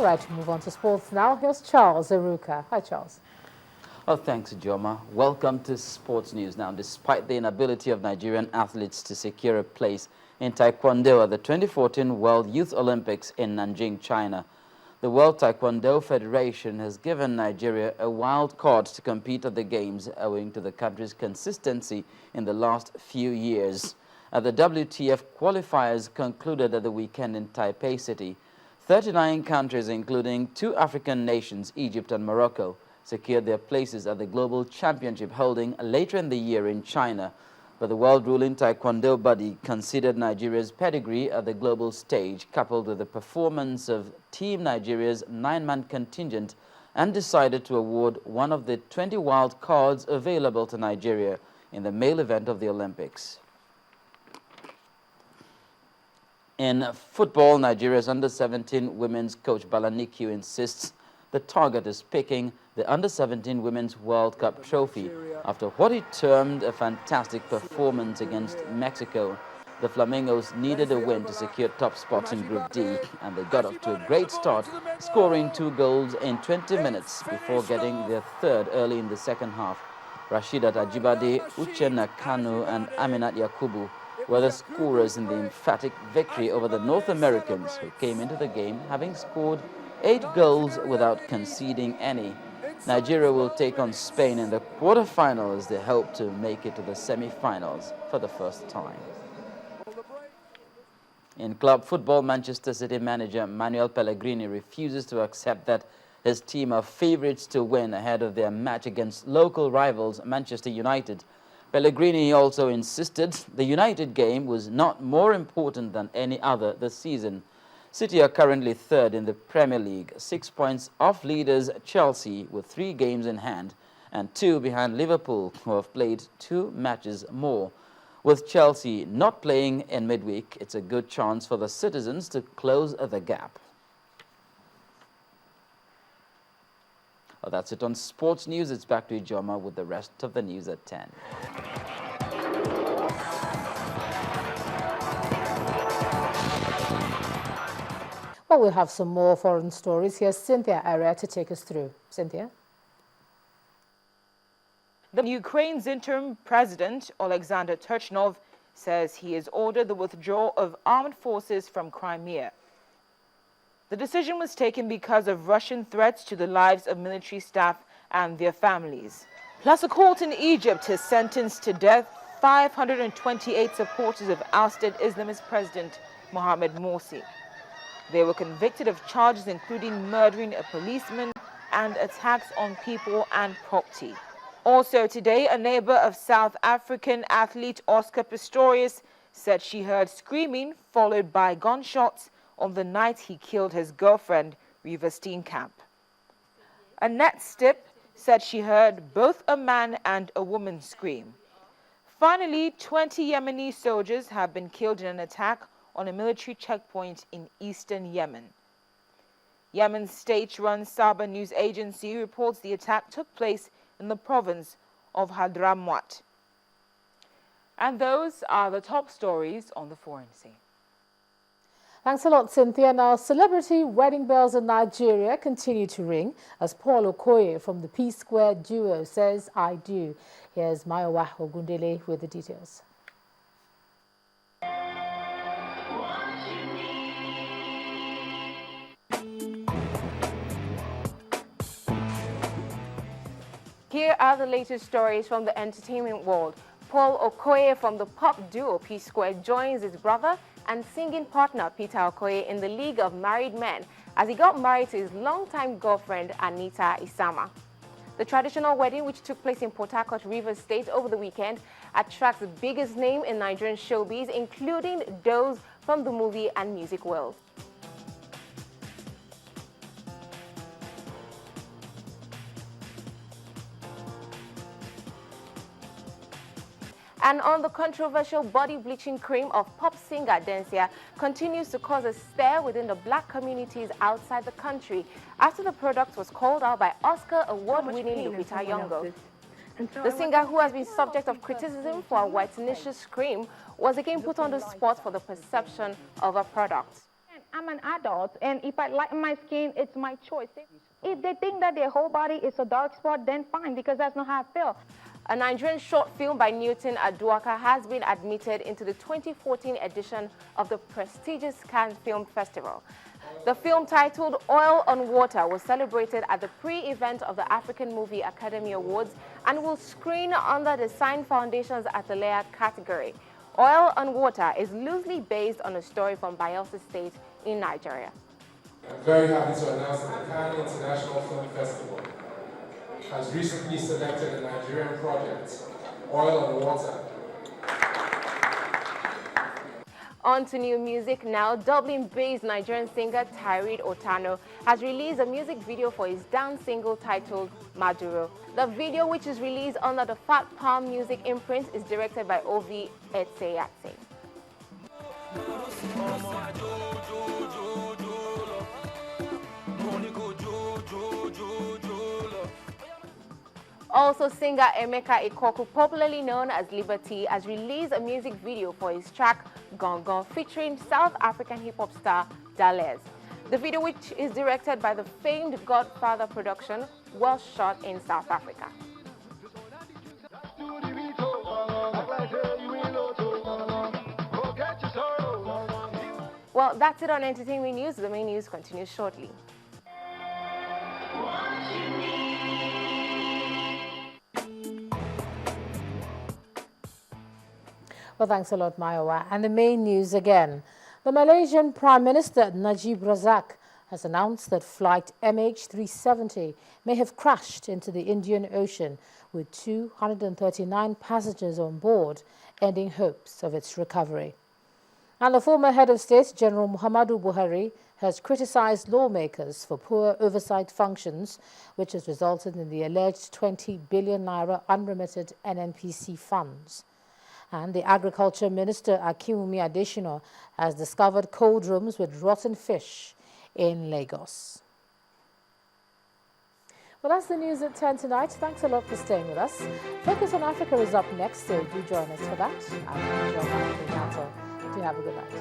All right, we move on to sports now. Here's Charles Aruka. Hi, Charles. Oh, thanks, Joma. Welcome to Sports News. Now, despite the inability of Nigerian athletes to secure a place in Taekwondo at the 2014 World Youth Olympics in Nanjing, China, the World Taekwondo Federation has given Nigeria a wild card to compete at the Games owing to the country's consistency in the last few years. The WTF qualifiers concluded at the weekend in Taipei City. 39 countries, including 2 African nations, Egypt and Morocco, secured their places at the Global Championship holding later in the year in China. But the world-ruling Taekwondo body considered Nigeria's pedigree at the global stage, coupled with the performance of Team Nigeria's 9-man contingent, and decided to award one of the 20 wild cards available to Nigeria in the male event of the Olympics. In football, Nigeria's under-17 women's coach Balanikiu insists the target is picking the Under-17 Women's World Cup trophy after what he termed a fantastic performance against Mexico. The Flamingos needed a win to secure top spots in Group D, and they got off to a great start, scoring 2 goals in 20 minutes before getting their third early in the second half. Rashidat Ajibade, Uchenna Kanu and Aminat Yakubu were the scorers in the emphatic victory over the North Americans, who came into the game having scored 8 goals without conceding any. Nigeria will take on Spain in the quarterfinals as they hope to make it to the semi-finals for the first time. In club football, Manchester City manager Manuel Pellegrini refuses to accept that his team are favourites to win ahead of their match against local rivals Manchester United. Pellegrini also insisted the United game was not more important than any other this season. City are currently third in the Premier League, 6 points off leaders Chelsea with 3 games in hand, and 2 behind Liverpool, who have played 2 matches more. With Chelsea not playing in midweek, it's a good chance for the citizens to close the gap. Well, that's it on Sports News. It's back to Ijoma with the rest of the news at 10. Well, we'll have some more foreign stories. Here's Cynthia Area to take us through. Cynthia? The Ukraine's interim president, Alexander Turchnov, says he has ordered the withdrawal of armed forces from Crimea. The decision was taken because of Russian threats to the lives of military staff and their families. Plus, a court in Egypt has sentenced to death 528 supporters of ousted Islamist President Mohamed Morsi. They were convicted of charges including murdering a policeman and attacks on people and property. Also today, a neighbor of South African athlete Oscar Pistorius said she heard screaming followed by gunshots on the night he killed his girlfriend, Reva Steenkamp. Annette Stipp said she heard both a man and a woman scream. Finally, 20 Yemeni soldiers have been killed in an attack on a military checkpoint in eastern Yemen. Yemen's state-run Saba news agency reports the attack took place in the province of Hadramaut. And those are the top stories on the foreign scene. Thanks a lot, Cynthia. Now, celebrity wedding bells in Nigeria continue to ring as Paul Okoye from the P-Square duo says, "I do." Here's Mayowa Ogundele with the details. Here are the latest stories from the entertainment world. Paul Okoye from the pop duo P-Square joins his brother and singing partner Peter Okoye in the League of Married Men as he got married to his longtime girlfriend Anita Isama. The traditional wedding, which took place in Port Harcourt, Rivers State over the weekend, attracts the biggest name in Nigerian showbiz, including those from the movie and music world. And on the controversial body bleaching cream of pop singer Densia continues to cause a stir within the black communities outside the country after the product was called out by Oscar award-winning Lupita Nyong'o. The singer, who has been subject of criticism for her whitenicious cream, was again put on the spot for the perception of a product. I'm an adult, and if I like my skin, it's my choice. If they think that their whole body is a dark spot, then fine, because that's not how I feel. A Nigerian short film by Newton Aduaka has been admitted into the 2014 edition of the prestigious Cannes Film Festival. The film, titled Oil on Water, was celebrated at the pre-event of the African Movie Academy Awards and will screen under the Sign Foundation's Atelier category. Oil on Water is loosely based on a story from Bayelsa State in Nigeria. I'm very happy to announce that the Cannes International Film Festival has recently selected a Nigerian project, Oil on Water. On to new music now. Dublin-based Nigerian singer Tyree Otano has released a music video for his dance single titled Maduro. The video, which is released under the Fat Palm Music imprint, is directed by Ovi Etseyate. Also, singer Emeka Ikoku, popularly known as Liberty, has released a music video for his track Gong Gong, featuring South African hip-hop star Dalez. The video, which is directed by the famed Godfather production, was shot in South Africa. Well, that's it on entertainment news. The main news continues shortly. Well, thanks a lot, Mayowa. And the main news again. The Malaysian Prime Minister Najib Razak has announced that flight MH370 may have crashed into the Indian Ocean with 239 passengers on board, ending hopes of its recovery. And the former head of state, General Muhammadu Buhari, has criticized lawmakers for poor oversight functions, which has resulted in the alleged 20 billion naira unremitted NNPC funds. And the Agriculture Minister, Akinwumi Adesina, has discovered cold rooms with rotten fish in Lagos. Well, that's the news at 10 tonight. Thanks a lot for staying with us. Focus on Africa is up next, so do join us for that. I'm John. Do have a good night.